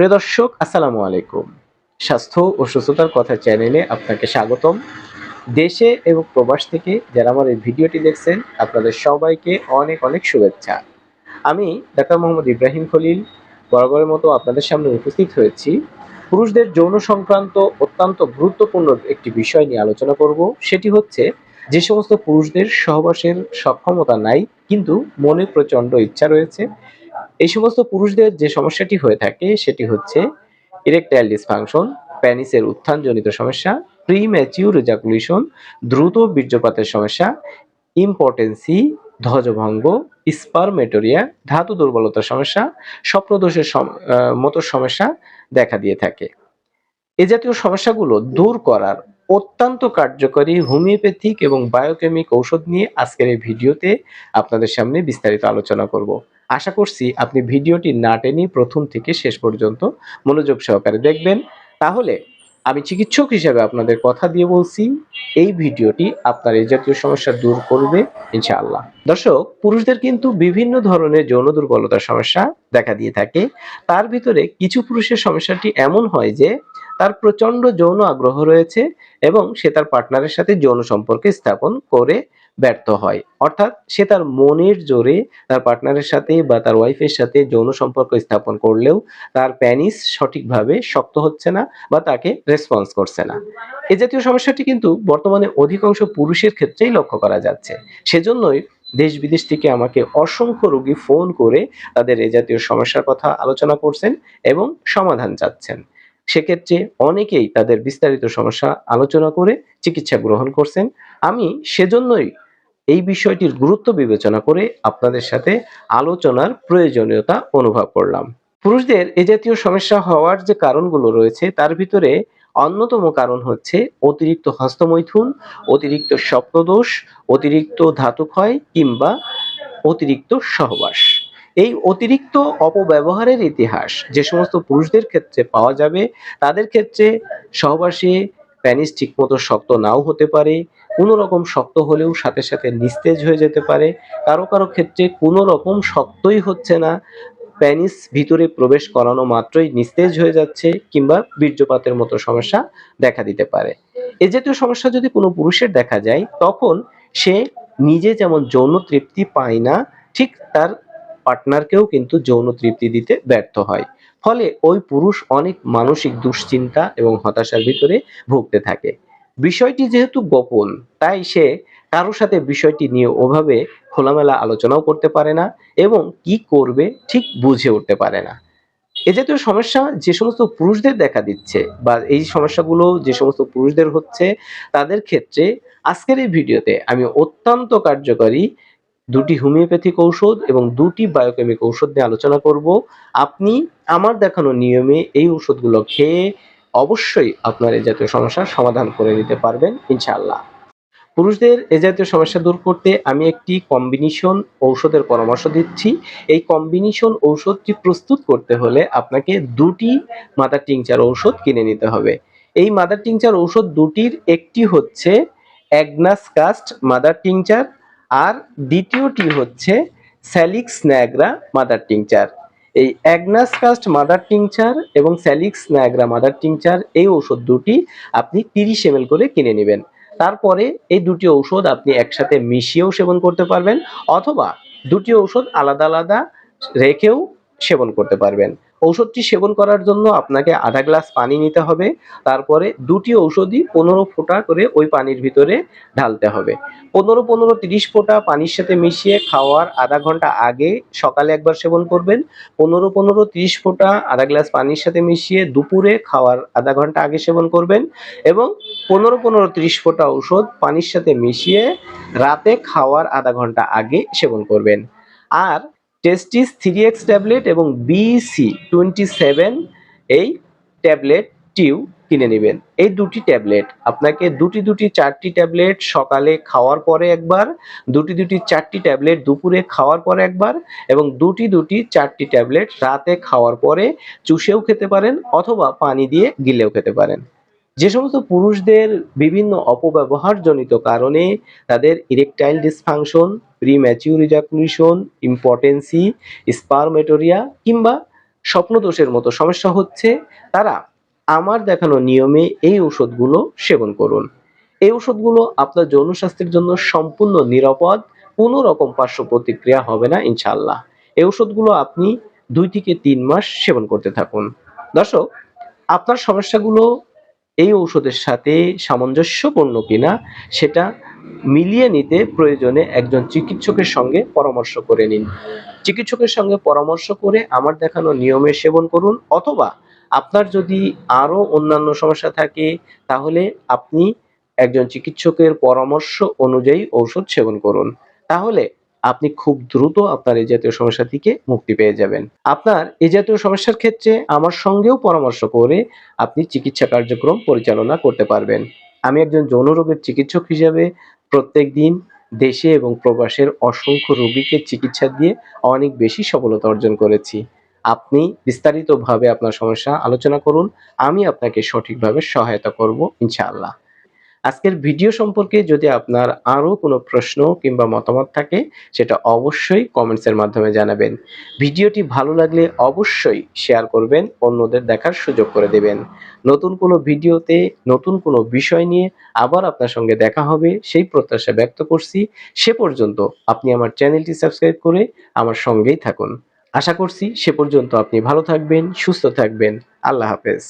প্রিয় দর্শক, আসসালামু আলাইকুম। স্বাস্থ্য ও সুস্থতার কথা চ্যানেলে আপনাকে স্বাগতম। দেশে এবং প্রবাস থেকে যারা আমার এই ভিডিওটি দেখছেন, আপনাদের সবাইকে অনেক অনেক শুভেচ্ছা। আমি ডাক্তার মোহাম্মদ ইব্রাহিম খলিল বরাবরের মতো আপনাদের সামনে উপস্থিত হয়েছি। পুরুষদের যৌন সংক্রান্ত অত্যন্ত গুরুত্বপূর্ণ একটি বিষয় নিয়ে আলোচনা করব। সেটি হচ্ছে, যে সমস্ত পুরুষদের সহবাসের সক্ষমতা নাই কিন্তু মনে প্রচণ্ড ইচ্ছা রয়েছে, এই সমস্ত পুরুষদের যে সমস্যাটি হয়ে থাকে সেটি হচ্ছে ইরেকটাইল ডিসফাংশন, পেনিসের উত্থানজনিত সমস্যা, প্রিম্যাচিউর ইজাকুলেশন, দ্রুত বীর্যপাতের সমস্যা, ইম্পটেন্সি, ধ্বজভঙ্গ, স্পারমেটোরিয়া, ধাতু দুর্বলতার সমস্যা, স্বপ্নদোষের মতো সমস্যা দেখা দিয়ে থাকে। এ জাতীয় সমস্যাগুলো দূর করার অত্যন্ত কার্যকরী হোমিওপ্যাথিক এবং বায়োকেমিক ঔষধ নিয়ে আজকের এই ভিডিওতে আপনাদের সামনে বিস্তারিত আলোচনা করব। আশা করছি আপনি ভিডিওটি না টেনে প্রথম থেকে শেষ পর্যন্ত মনোযোগ সহকারে দেখবেন। তাহলে আমি চিকিৎসক হিসেবে আপনাদের কথা দিয়ে বলছি, এই ভিডিওটি আপনার এই জাতীয় সমস্যা দূর করবে ইনশাআল্লাহ। দর্শক, পুরুষদের কিন্তু বিভিন্ন ধরনের যৌন দুর্বলতার সমস্যা দেখা দিয়ে থাকে। তার ভিতরে কিছু পুরুষের সমস্যাটি এমন হয় যে তার প্রচন্ড যৌন আগ্রহ রয়েছে এবং সে তার পার্টনারের সাথে যৌন সম্পর্ক স্থাপন করে ব্যর্থ হয়। অর্থাৎ সে তার মনের জোরে তার পার্টনারের সাথে বা তার ওয়াইফের সাথে যৌন সম্পর্ক স্থাপন করলেও তার প্যানিস সঠিকভাবে শক্ত হচ্ছে না বা তাকে রেসপন্স করছে না। এ জাতীয় সমস্যাটি কিন্তু বর্তমানে অধিকাংশ পুরুষের ক্ষেত্রেই লক্ষ্য করা যাচ্ছে। সেজন্যই দেশ বিদেশ থেকে আমাকে অসংখ্য রোগী ফোন করে তাদের এ জাতীয় সমস্যার কথা আলোচনা করছেন এবং সমাধান চাচ্ছেন। সেক্ষেত্রে অনেকেই তাদের বিস্তারিত সমস্যা আলোচনা করে চিকিৎসা গ্রহণ করছেন। আমি সেজন্যই এই বিষয়টির গুরুত্ব বিবেচনা করে আপনাদের সাথে আলোচনার প্রয়োজনীয়তা অনুভব করলাম। পুরুষদের এ জাতীয় সমস্যা হওয়ার যে কারণগুলো রয়েছে তার ভিতরে অন্যতম কারণ হচ্ছে অতিরিক্ত হস্তমৈথুন, অতিরিক্ত স্বপ্নদোষ, অতিরিক্ত ধাতুক্ষয় কিংবা অতিরিক্ত সহবাস। এই অতিরিক্ত অপব্যবহারের ইতিহাস যে সমস্ত পুরুষদের ক্ষেত্রে পাওয়া যাবে, তাদের ক্ষেত্রে সহবাসে প্যানিস ঠিকমতো শক্ত নাও হতে পারে, কোনো রকম শক্ত হলেও সাথে সাথে নিস্তেজ হয়ে যেতে পারে, কারো কারো ক্ষেত্রে কোনো রকম শক্তই হচ্ছে না, প্যানিস ভিতরে প্রবেশ করানো মাত্রই নিস্তেজ হয়ে যাচ্ছে কিংবা বীর্যপাতের মতো সমস্যা দেখা দিতে পারে। এ জাতীয় সমস্যা যদি কোনো পুরুষের দেখা যায়, তখন সে নিজে যেমন যৌন তৃপ্তি পায় না, ঠিক তার পার্টনারকেও কিন্তু যৌন তৃপ্তি দিতে ব্যর্থ হয়। ফলে ওই পুরুষ অনেক মানসিক দুশ্চিন্তা এবং হতাশার ভিতরে ভুগতে থাকে। বিষয়টি যেহেতু গোপন, তাই সে কারো সাথে বিষয়টি নিয়ে ওভাবে খোলামেলা আলোচনাও করতে পারে না এবং কি করবে ঠিক বুঝে উঠতে পারে না। এ জাতীয় সমস্যা যে সমস্ত পুরুষদের দেখা দিচ্ছে বা এই সমস্যাগুলো যে সমস্ত পুরুষদের হচ্ছে, তাদের ক্ষেত্রে আজকের এই ভিডিওতে আমি অত্যন্ত কার্যকরী দুটি হোমিওপ্যাথিক ঔষধ এবং দুটি বায়োকেমিক ঔষধ নিয়ে আলোচনা করব। আপনি আমার দেখানো নিয়মে এই ঔষধগুলো খেয়ে অবশ্যই আপনার এই জাতীয় সমস্যার সমাধান করে নিতে পারবেন ইনশাআল্লাহ। পুরুষদের এ জাতীয় সমস্যা দূর করতে আমি একটি কম্বিনেশন ঔষধের পরামর্শ দিচ্ছি। এই কম্বিনেশন ঔষধটি প্রস্তুত করতে হলে আপনাকে দুটি মাদার টিংচার ঔষধ কিনে নিতে হবে। এই মাদার টিংচার ঔষধ দুটির একটি হচ্ছে অ্যাগনাস কাস্ট মাদার টিংচার, আর দ্বিতীয়টি হচ্ছে স্যালিক্স ন্যাগ্রা মাদার টিংচার। এই অ্যাগনাস কাস্ট মাদার টিংচার এবং স্যালিক্স ন্যাগ্রা মাদার টিংচার এই ঔষধ দুটি আপনি 30 ml করে কিনে নেবেন। তারপরে এই দুটি ঔষধ আপনি একসাথে মিশিয়েও সেবন করতে পারবেন, অথবা দুটি ঔষধ আলাদা আলাদা রেখেও সেবন করতে পারবেন। ঔষধটি সেবন করার জন্য আপনাকে আধা গ্লাস পানি নিতে হবে। তারপরে দুটি ঔষধই 15 ফোঁটা করে ওই পানির ভিতরে ঢালতে হবে। 15 30 ফোঁটা পানির সাথে মিশিয়ে খাওয়ার আধা ঘন্টা আগে সকালে একবার সেবন করবেন। 15 30 ফোঁটা আধা গ্লাস পানির সাথে মিশিয়ে দুপুরে খাওয়ার আধা ঘন্টা আগে সেবন করবেন এবং 15 30 ফোঁটা ঔষধ পানির সাথে মিশিয়ে রাতে খাওয়ার আধা ঘন্টা আগে সেবন করবেন। আর টেস্টিস 3x ট্যাবলেট এবং BC27 এই ট্যাবলেটটিও কিনে নেবেন। এই দুটি ট্যাবলেট আপনাকে দুটি 4টি ট্যাবলেট সকালে খাওয়ার পরে একবার, দুটি 4টি ট্যাবলেট দুপুরে খাওয়ার পরে একবার এবং দুটি 4টি ট্যাবলেট রাতে খাওয়ার পরে চুষেও খেতে পারেন অথবা পানি দিয়ে গিলেও খেতে পারেন। যে সমস্ত পুরুষদের বিভিন্ন অপব্যবহারজনিত কারণে তাদের ইরেকটাইল ডিসফাংশন, প্রিম্যাচিউর ইজাকুলেশন, ইম্পটেন্সি, স্পারমেটোরিয়া কিংবা স্বপ্নদোষের মতো সমস্যা হচ্ছে, তারা আমার দেখানো নিয়মে এই ঔষধগুলো সেবন করুন। এই ওষুধগুলো আপনার যৌন স্বাস্থ্যের জন্য সম্পূর্ণ নিরাপদ। কোনো রকম পার্শ্ব প্রতিক্রিয়া হবে না ইনশাআল্লাহ। এই ওষুধগুলো আপনি ২ থেকে ৩ মাস সেবন করতে থাকুন। দর্শক, আপনার সমস্যাগুলো এই ঔষধের সাথে সামঞ্জস্যপূর্ণ কিনা সেটা মিলিয়ে নিতে প্রয়োজনে একজন চিকিৎসকের সঙ্গে পরামর্শ করে নিন। চিকিৎসকের সঙ্গে পরামর্শ করে আমার দেখানো নিয়মে সেবন করুন, অথবা আপনার যদি আরো অন্যান্য সমস্যা থাকে তাহলে আপনি একজন চিকিৎসকের পরামর্শ অনুযায়ী ঔষধ সেবন করুন। তাহলে আপনি খুব দ্রুত আপনার এই জাতীয় সমস্যা থেকে মুক্তি পেয়ে যাবেন। আপনার এই জাতীয় সমস্যার ক্ষেত্রে আমার সঙ্গেও পরামর্শ করে আপনি চিকিৎসা কার্যক্রম পরিচালনা করতে পারবেন। আমি একজন যৌন রোগের চিকিৎসক হিসেবে প্রত্যেকদিন দেশে এবং প্রবাসের অসংখ্য রোগীকে চিকিৎসা দিয়ে অনেক বেশি সফলতা অর্জন করেছি। আপনি বিস্তারিতভাবে আপনার সমস্যা আলোচনা করুন। আমি আপনাকে সঠিকভাবে সহায়তা করব ইনশাআল্লাহ। আজকের ভিডিও সম্পর্কে যদি আপনার আরো কোনো প্রশ্ন কিংবা মতামত থাকে সেটা অবশ্যই কমেন্টস এর মাধ্যমে জানাবেন। ভিডিওটি ভালো লাগলে অবশ্যই শেয়ার করবেন, অন্যদের দেখার সুযোগ করে দেবেন। নতুন কোনো ভিডিওতে নতুন কোনো বিষয় নিয়ে আবার আপনার সঙ্গে দেখা হবে সেই প্রত্যাশা ব্যক্ত করছি। সে পর্যন্ত আপনি আমার চ্যানেলটি সাবস্ক্রাইব করে আমার সঙ্গেই থাকুন। আশা করছি সে পর্যন্ত আপনি ভালো থাকবেন, সুস্থ থাকবেন। আল্লাহ হাফেজ।